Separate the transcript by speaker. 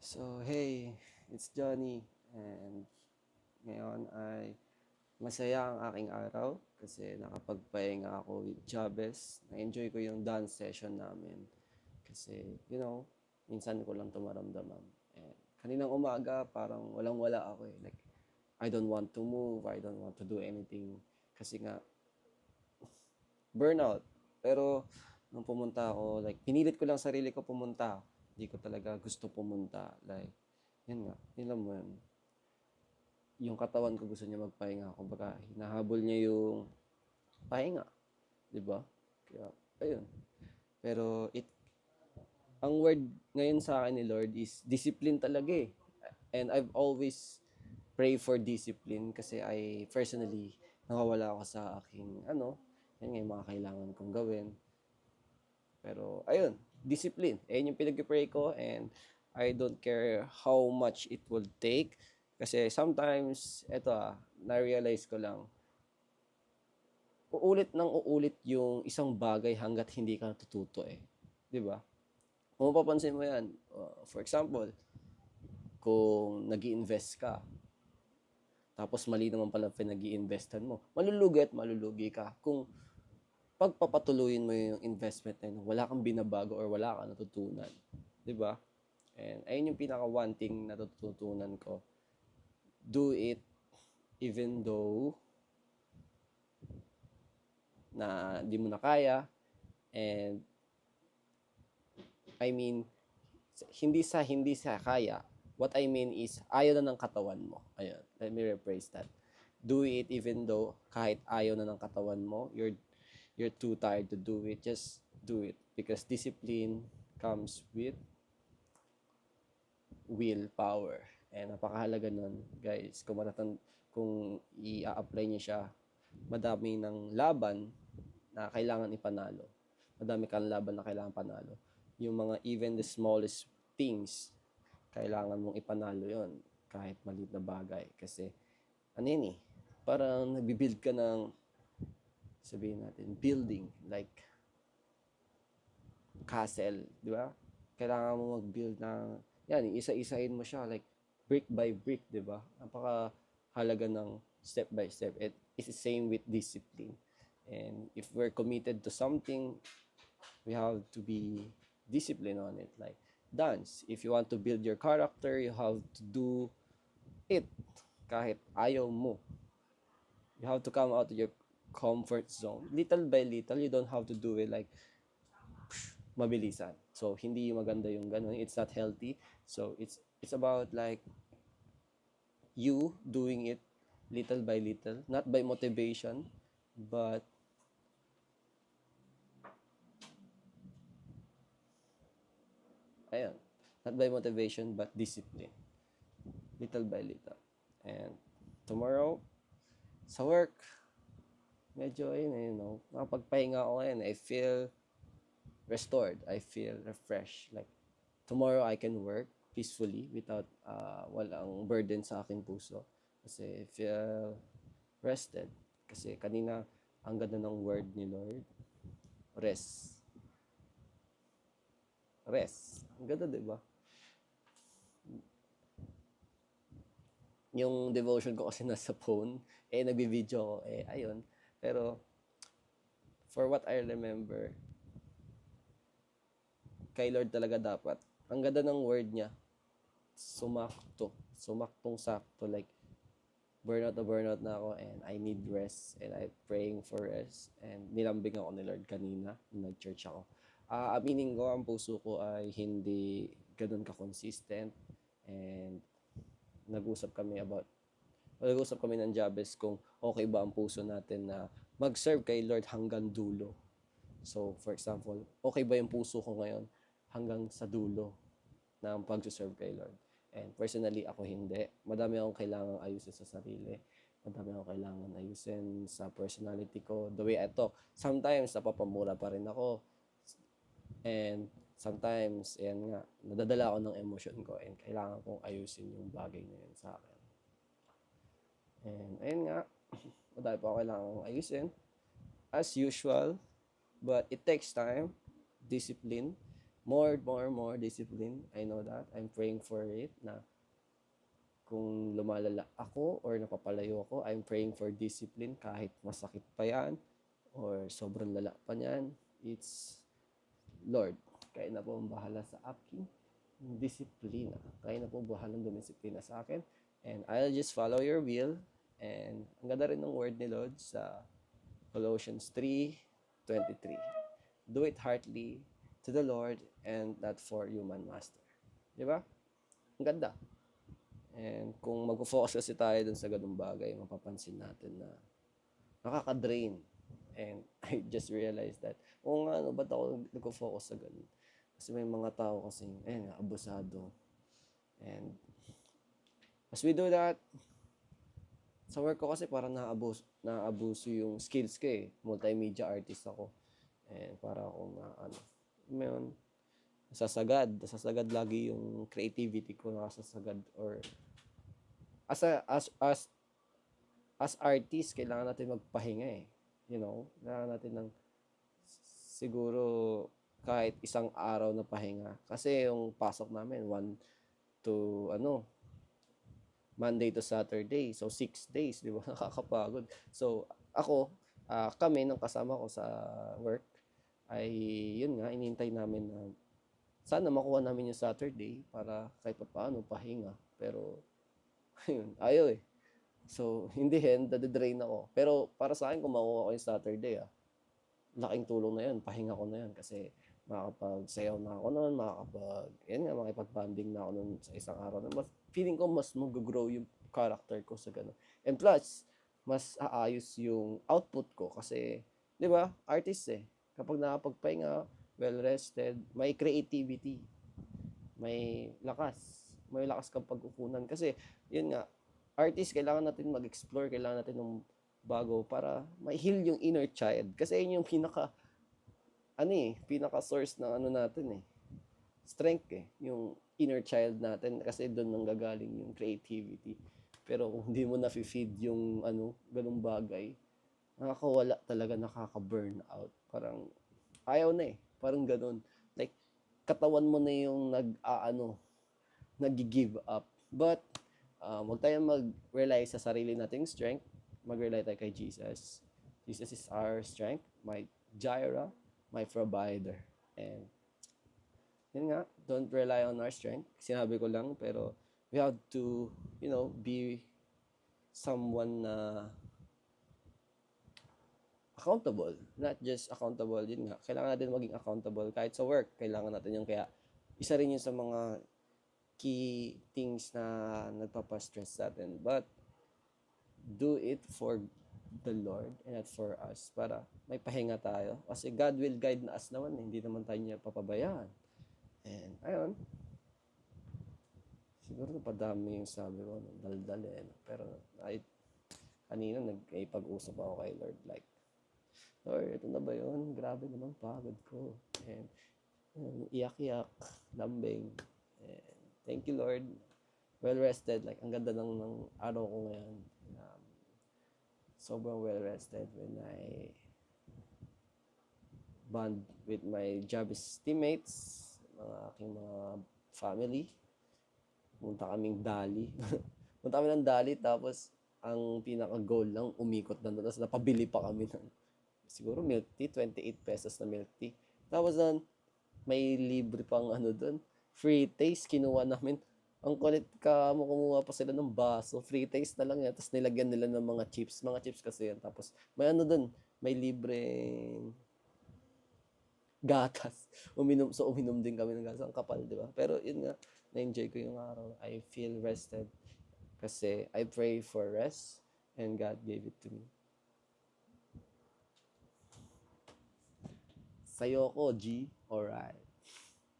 Speaker 1: So, hey, it's Johnny. And ngayon ay masaya ang aking araw kasi nakapagpahinga ako with Jabez. Na-enjoy ko yung dance session namin kasi, minsan ko lang ito maramdaman. And kaninang umaga, parang walang-wala ako eh. Like, I don't want to move, I don't want to do anything kasi nga, burnout. Pero, nung pumunta ako, like, pinilit ko lang sarili ko pumunta. Hindi ko talaga gusto pumunta. Like, yun nga, yun lang mo yun. Yung katawan ko gusto niya magpahinga. Kumbaga, hinahabol niya yung pahinga. Di ba? Kaya, ayun. Pero, ang word ngayon sa akin ni Lord is discipline talaga eh. And I've always pray for discipline kasi I personally nakawala ako sa aking, yan nga yung mga kailangan kong gawin. Pero, ayun, discipline. Ayun yung pinag-pray ko and I don't care how much it will take. Kasi sometimes, na-realize ko lang, uulit ng uulit yung isang bagay hanggat hindi ka natututo eh. Di ba? Kung mapapansin mo yan, for example, kung nag invest ka, tapos mali naman pala pinag investan mo, malulugi at malulugi ka. Kung pagpapatuloyin mo yung investment na yun, wala kang binabago or wala kang natutunan. Di ba? And ayun yung pinaka one thing na natutunan ko. Do it even though na di mo na kaya. And I mean, hindi sa kaya. What I mean is, ayaw na ng katawan mo. Ayun, let me rephrase that. Do it even though kahit ayaw na ng katawan mo, you're too tired to do it, just do it. Because discipline comes with willpower. And napakahalaga nun, guys. Kung i-apply niyo siya, madami ng laban na kailangan ipanalo. Madami kang laban na kailangan panalo. Yung mga even the smallest things, kailangan mong ipanalo yon kahit maliit na bagay. Kasi, ano yun eh, parang nagbibuild ka ng, sabihin natin, building, like, castle, di ba? Kailangan mo mag-build ng, yan, isa-isahin mo siya, like, brick by brick, di ba? Napaka halaga ng step by step. It's the same with discipline. And if we're committed to something, we have to be disciplined on it. Like dance, if you want to build your character, you have to do it kahit ayaw mo. You have to come out of your comfort zone. Little by little, you don't have to do it like mabilisan. So, hindi maganda yung ganun. It's not healthy. So, it's about like you doing it little by little, not by motivation, but ayun, not by motivation, but discipline. Little by little. And tomorrow, sa work, medyo, nakapagpahinga ako ngayon. I feel restored. I feel refreshed. Like, tomorrow I can work peacefully without walang burden sa aking puso. Kasi I feel rested. Kasi kanina, ang ganda ng word ni Lord. Rest. Rest. Ang ganda, di ba? Yung devotion ko kasi nasa phone, nagbi-video ko, ayun. Pero, for what I remember, kay Lord talaga dapat. Ang ganda ng word niya, sumakto. Sumaktong sakto. Like, burnout na ako and I need rest and I'm praying for rest. And nilambing ako ni Lord kanina nung nag-church ako. Aminin ko, ang puso ko ay hindi ganun ka-consistent. And nag-usap kami ng Jabez kung okay ba ang puso natin na mag-serve kay Lord hanggang dulo. So, for example, okay ba yung puso ko ngayon hanggang sa dulo ng pag-serve kay Lord? And personally, ako hindi. Madami akong kailangang ayusin sa sarili. Madami akong kailangan ayusin sa personality ko. The way I talk. Sometimes, napapamura pa rin ako. And sometimes, nadadala ako ng emotion ko and kailangan kong ayusin yung bagay na yun sa akin. And ayun nga, madami pa ako kailangan ayusin. As usual, but it takes time, discipline, more discipline. I know that. I'm praying for it na kung lumalala ako or napapalayo ako, I'm praying for discipline kahit masakit pa yan or sobrang lala pa niyan. It's, Lord, kaya na po ang bahala sa akin disiplina. Kaya na po bahalang dumisiplina sa akin. And I'll just follow your will. And ang ganda rin ng word ni Lord sa Colossians 3:23. Do it heartily to the Lord and not for human master. Di ba? Ang ganda. And kung mag-focus kasi tayo dun sa ganung bagay, mapapansin natin na nakaka-drain. And I just realized that, nga, ba't ako nag-focus sa ganun? Kasi may mga tao kasing, abusado. And as we do that, sa work ko kasi parang naabuso yung skills ko eh. Multimedia artist ako. And para akong nasasagad lagi yung creativity ko, nasasagad. Or as artist, kailangan natin magpahinga eh. Kailangan natin ng siguro kahit isang araw na pahinga. Kasi yung pasok namin, Monday to Saturday. So, 6 days, di ba? Nakakapagod. So, kami ng kasama ko sa work, ay, yun nga, inintay namin na sana makuha namin yung Saturday para kahit paano pahinga. Pero, ayun, ayaw eh. So, in the end, nade-drain ako. Pero, para sa akin, kung makuha ko yung Saturday, laking tulong na yun. Pahinga ko na yun kasi makakapagsayaw na ako noon, makakapag-banding na ako noon sa isang araw. Feeling ko mas mag-grow yung character ko sa gano'n. And plus, mas aayos yung output ko kasi, di ba, artist eh. Kapag nakapagpahinga, well-rested, may creativity, may lakas kang pagkukunan. Kasi, yun nga, artist, kailangan natin mag-explore, kailangan natin ng bago para ma-heal yung inner child. Kasi yun yung pinaka-source ng natin eh. Strength eh, yung inner child natin kasi doon nanggagaling yung creativity. Pero kung hindi mo na-feed yung ganung bagay, nakakawala talaga, nakaka-burn out. Parang ayaw na eh, parang ganun. Like, katawan mo na yung nag-give up. But, wag tayong mag-rely sa sarili nating strength. Mag-rely tayo kay Jesus. Jesus is our strength, my Jireh, my provider. And yun nga, don't rely on our strength. Sinabi ko lang, pero we have to, be someone na accountable. Not just accountable, yun nga. Kailangan natin maging accountable kahit sa work. Kailangan natin yung kaya isa rin yun sa mga key things na nagpapastress sa atin. But do it for the Lord and not for us para may pahinga tayo. Kasi God will guide us naman. Hindi naman tayo niya papabayaan. And ayun. Siguro napadami yung sabi ko. Daldal eh. Pero kanina nagpag-usap ako kay Lord. Like, Lord, ito na ba yun? Grabe naman pagod ko. And iyak-iyak. Lambing. And thank you, Lord. Well-rested. Like, ang ganda ng araw ko ngayon. Sobrang well-rested when I bond with my Jabis teammates, aking mga family. Punta kaming Dali. Punta kami ng Dali, tapos ang pinaka-goal lang, umikot na doon. Tapos napabili pa kami ng siguro milk tea, 28 pesos na milk tea. Tapos doon, may libre pang doon. Free taste, kinuha namin. Ang kulit ka mo, kumuha pa sila ng baso. Free taste na lang yan. Tapos nilagyan nila ng mga chips. Mga chips kasi yan. Tapos may doon, may libreng gatas. Uminom din kami ng gatas. Ang kapal, di ba? Pero yun nga, na-enjoy ko yung araw. I feel rested. Kasi I pray for rest and God gave it to me. Sa'yo ko, G. Alright.